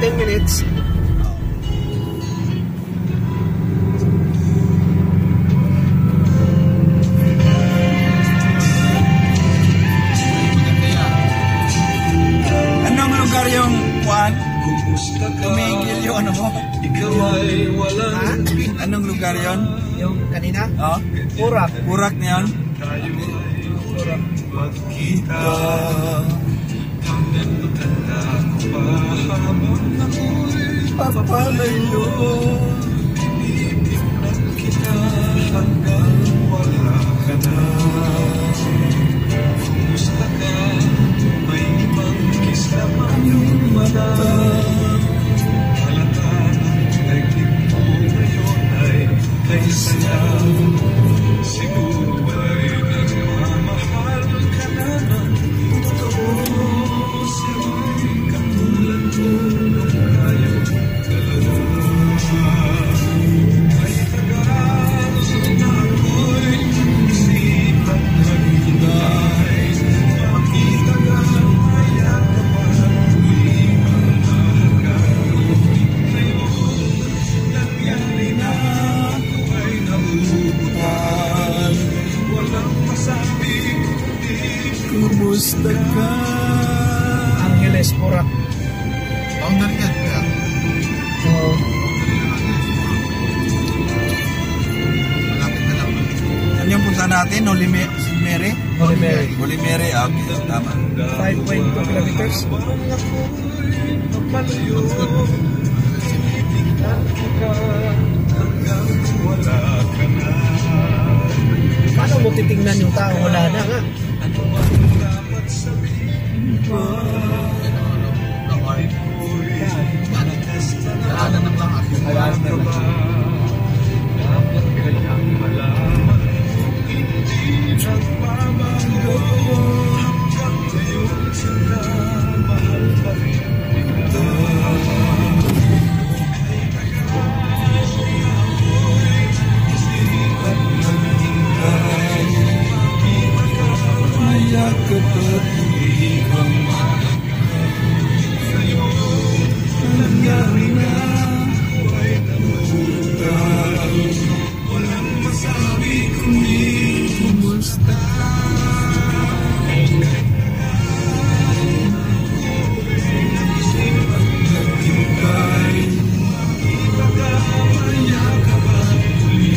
10 minutes. Anong lugar yung Juan? Tumigil yung ano mo? Ha? Anong lugar yon? Yung kanina? Oh? Purak. Purak na yun? Purak. Magkita papalayo kita hanggang wala ka na. Kumusta ka? May mangkis ka man yung mata. Halata ng tignan mo ngayon ay kay saya. Siguro ay nagmamahal ka na ng totoo. Siya'y katulad mo nung tayo dalawa. Ay tagal na ako'y isipan naghintay. Makita ka maya kapag tuwing mahalaga. Ngayon, nangyari na ako ay nabubutan. Walang masabi kundi kumusta ka? Angeles, Purak. Ang ganyan kaya. Oo. Malapit na lang. Ano yung punta natin? Holy Mary? Holy Mary. Holy Mary, okay. Tama. 5.2 kilometers. Paano mo titingnan yung tao? Wala na nga. Daanan ng lahat. Wala na lang.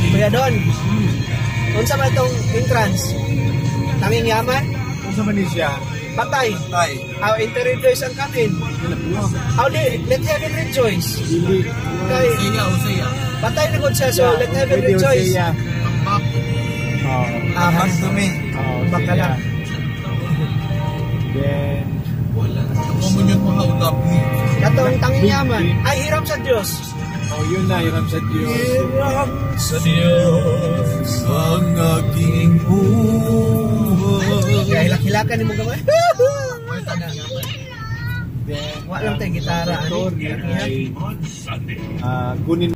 Kuya Don, unsa man itong entrance? Tanging yaman? Sa Manisya. Patay. Tay. How enter-rejoice ang kanin? How let heaven rejoice? Hindi. Kay, Usaya. patay na gud siya, so let heaven rejoice. Back to me. Bakala. Then, Kumunyon mo haudap ni. Katong tanging yaman. Ay, hiram sa Diyos. yun na, hiram sa Diyos. Hiram sa Diyos ang aking buhay. Kaya hilak-hilakan ni mo gamay. Wala lang tayong gitara. Kunin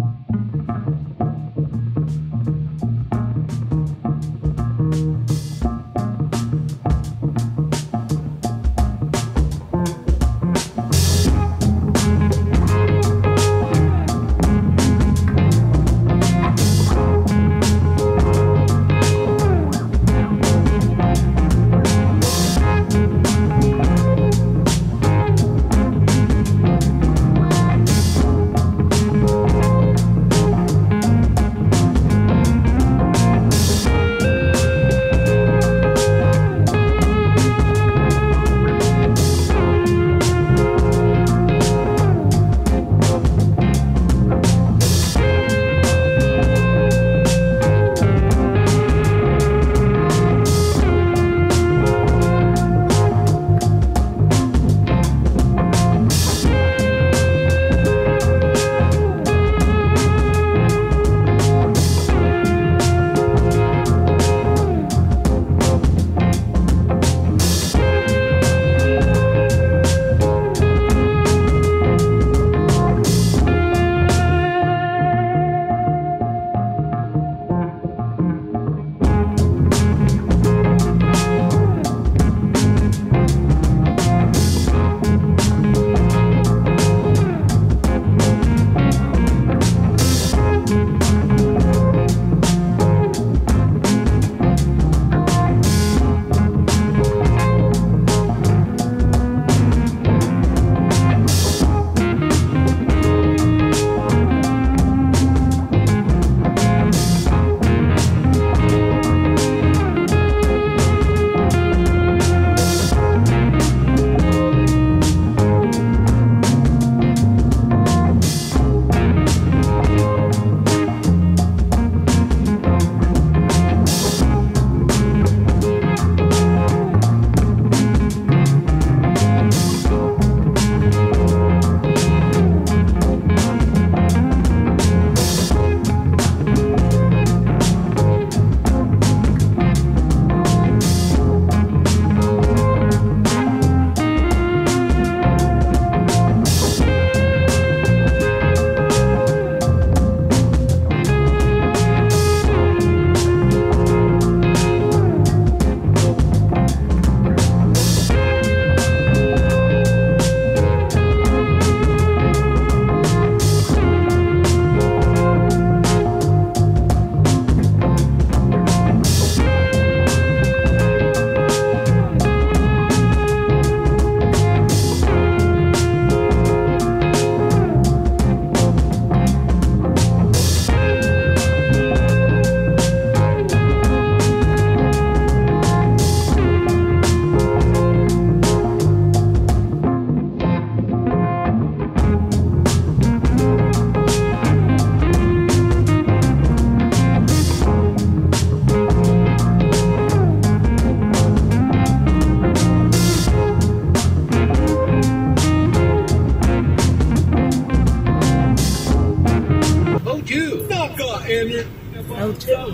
Autumn.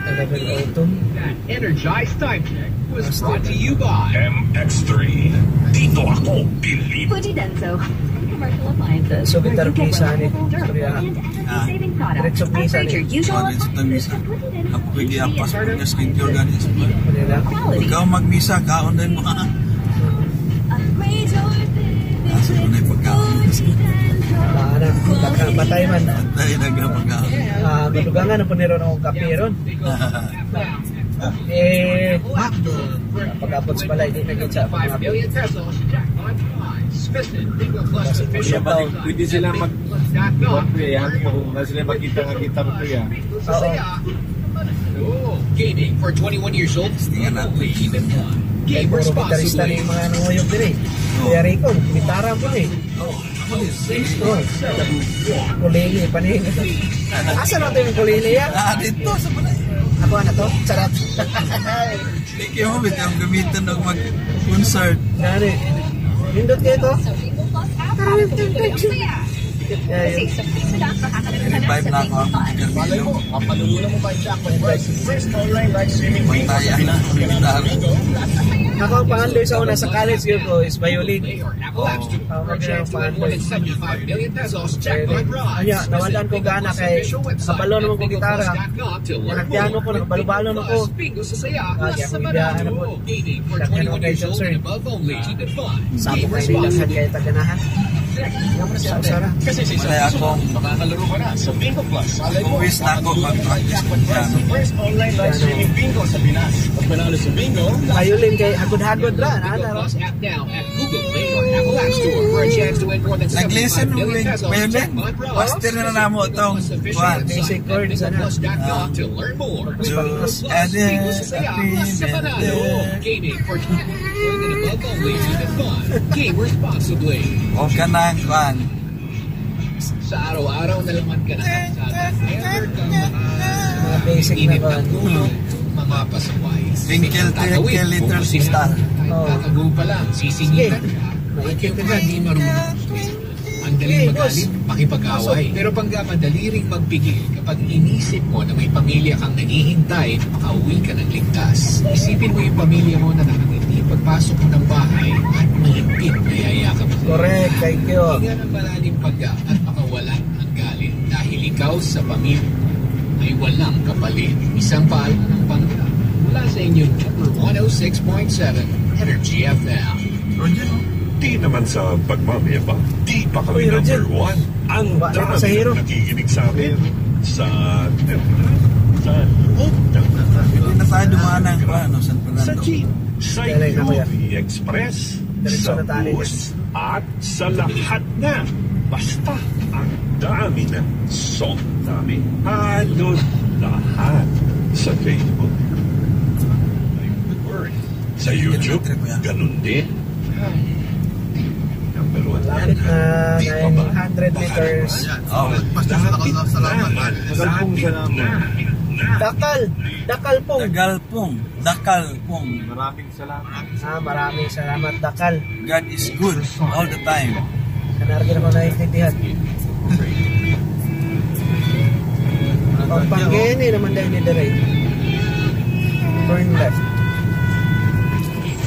Talagang autumn. Energized Time Check was brought to you by MX3. Dito ako, believe. Fuji Denso. Commercial appliances. So, bitar pisa ni Korea. Saving products. Diretso pisa Upgrade your ni. usual Sa misa. Ako pwede apas mo ka skincare ganis. Manila. quality. Ikaw magmisa, kaon din mo ha. Asa ko na yung pagkaon. Anak, batay man. Dahil nagpagkaon. Madugangan na po niron akong kape ron. Pag-apot sa balay, di naging sa mga million pesos. Jackpot prize. Smithson Bingo Plus. Kasi po siya taon. Pwede sila mag-buwan kuya. Kung na sila makita nga kita mo kuya. Oo. Oh, gaming for 21 years old. Tingnan natin. Keep it fun. Game Puro gitarista responsibly. na yung mga nanguyog din eh. Kaya Rico, gitara po eh. Oo. Kulili, panig. Asa na ito yung kulili yan? Dito sa balay. Ako na to? Sarap. Ikaw mo, bit ang gamitan ng mag-concert. Nani? Nindot kayo to? Revive na ako ang Garmilyo. Pantaya na. Ako ang pangandoy sa una sa college ko is violin. Apple App Store. Ako For a chance to win more than 75 million pesos. Jackpot prize. Anya, nawalan ko gana kay nakabalo naman ko gitara. Nagpiano ko, nakabalo-balo na ko. Bingo sa saya. Kaya ako ibiyaan na po. Gaming for Kaya 21 years old concern. and above only. Keep it fun. Sabi Game ko ay bilasan responsibly. kaya taganahan. Sara. Kasi sa Wala akong makakalaro ka na sa Bingo Plus. uwis na ako mag-practice kung piano. First online live streaming bingo sa Pinas. Pag panalo sa bingo, Violin kay hagod-hagod ra. Ano ro? Plus app now at Google Play or Apple App Store for a chance to win more than Nag-listen 75 mo million pesos. Bayonet. Jackpot prize. Master na namo itong kuhan. Basic chords, ano? Bingoplus.com to learn more. Plus, Bingo sa saya. Sa panalo. Gaming for 21 and above only. Keep it fun. Game responsibly. O ka na kuhan. Sa araw-araw na laman ka na ever kang Mga basic na init ba? ng ulo, mga pasaway. Twinkle, twinkle, little star. Oo. Tatago pa lang, Sige. sisingitan ka. Maikin ka Hindi marunong. Ang daling Sige, magalit, pakipag-away. Pero pagkamadali ring magpigil kapag inisip mo na may pamilya kang naghihintay, makauwi ka ng ligtas. Isipin mo yung pamilya mo na nakangiti pagpasok mo ng bahay at mahigpit na yayakap mo. Correct, kay Kyo. Hinga ng malalim pagka at makawalan ang galit dahil ikaw sa pamilya ay walang kapalit. Isang paalala ng Panginoon mula sa inyong number 106.7 Energy FM. di naman sa pagmamayabang. Di pa kami Uy, Roger. number one. Ang Ba- dami sa hero. nakikinig sa amin sa loob ng Hindi na tayo dumaan ng kuhan. San sa Fernando. jeep, sa Kailan na, kuya? UV Express, Diretso sa na tayo. bus, at sa lahat na. Basta ang dami na. So dami. Halos lahat sa Facebook. Sa YouTube, ganun din. Number one. Lapit na 900 meters. Oh, Nagalpong siya naman. Dakal! Dakal pong! Tagalpong. Dakalpong. Maraming salamat. Maraming salamat, Dakal. God is good all the time. Kanarga naman naiintindihan. Ang panggeni naman dahil ni Dere. Turn left.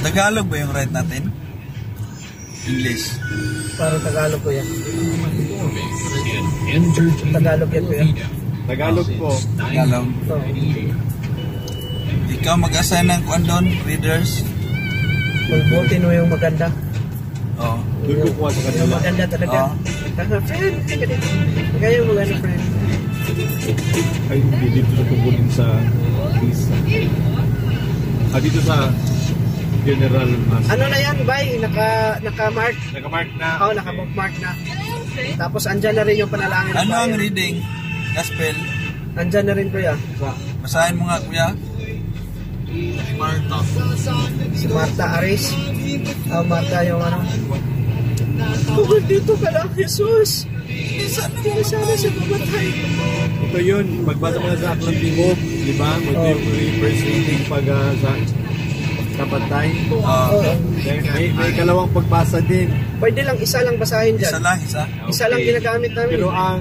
Tagalog ba yung right natin? English. Parang Tagalog ko yan. Enter Tagalog yan ko yan. Tagalog po. Tagalog. So, Ikaw mag-assign ng kuhan doon, readers. pagbutin mo yung maganda. Oh. Doon ko kuha sa Yung kanila. maganda talaga. Oo. Kaya, friend, sige dito. Kaya yung maganda, friend. Ay, hindi dito na kukunin sa visa. Dito sa General Master. Ano na yan, bay? Naka-mark. Nakamark na. Oo, naka-bookmark na. Tapos andyan na rin yung panalangin ng Ano ang bayan. reading? Gospel. Andyan na rin, kuya. Basahin mo nga, kuya. Si Marta Aris. Marta yung ano. Kung dito ka lang, Jesus. Hindi sana siya mamatay. Ito yun, magbasa mo na sa Atlantico, di ba? Ito yung first reading pag sa kapatay. Oo. May kalawang pagbasa din. Pwede lang, isa lang basahin dyan. Isa lang, isa. Isa lang ginagamit namin. Pero ang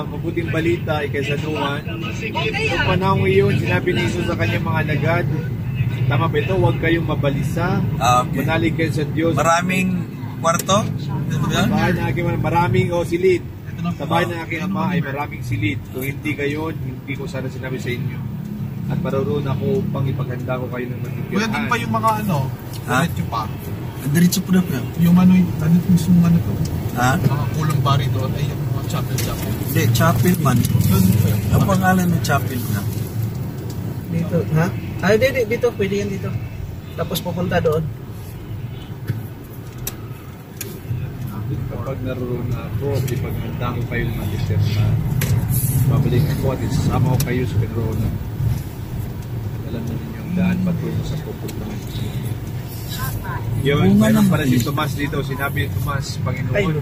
mabuting balita ay kay San Juan. Noong panahon iyon, sinabi ni Jesus sa kanyang mga alagad, tama ba ito? Huwag kayong mabalisa. Okay. Manalig kayo sa Diyos. Maraming kwarto? Ito ba? Sa bahay ng aking maraming silid. Sa bahay ng aking ama ay maraming silid. Kung hindi kayo, hindi ko sana sinabi sa inyo. At maroon ako upang ipaghanda ko kayo ng Kuya, din pa matitirahan. yung mga ano, Ha? diretso pa. Diretso po na po. Yung ano, ano yung ano to? Ha? Mga kulong bari doon, ay yung mga chapel. Hindi, chapel man. Yun, Ang pangalan ng chapel na. Dito, ha? Ay, dito, pwede yan dito. Tapos pupunta doon. Kapag naroon ako, ipaghanda ko kayo ng matitirahan. Babalik ako at isasama ko kayo sa pinaroonan. Alam na ninyo ang daan patungo sa pupuntahan. Yun, mayroon pala si Tomas dito. Sinabi ni Tomas, Panginoon,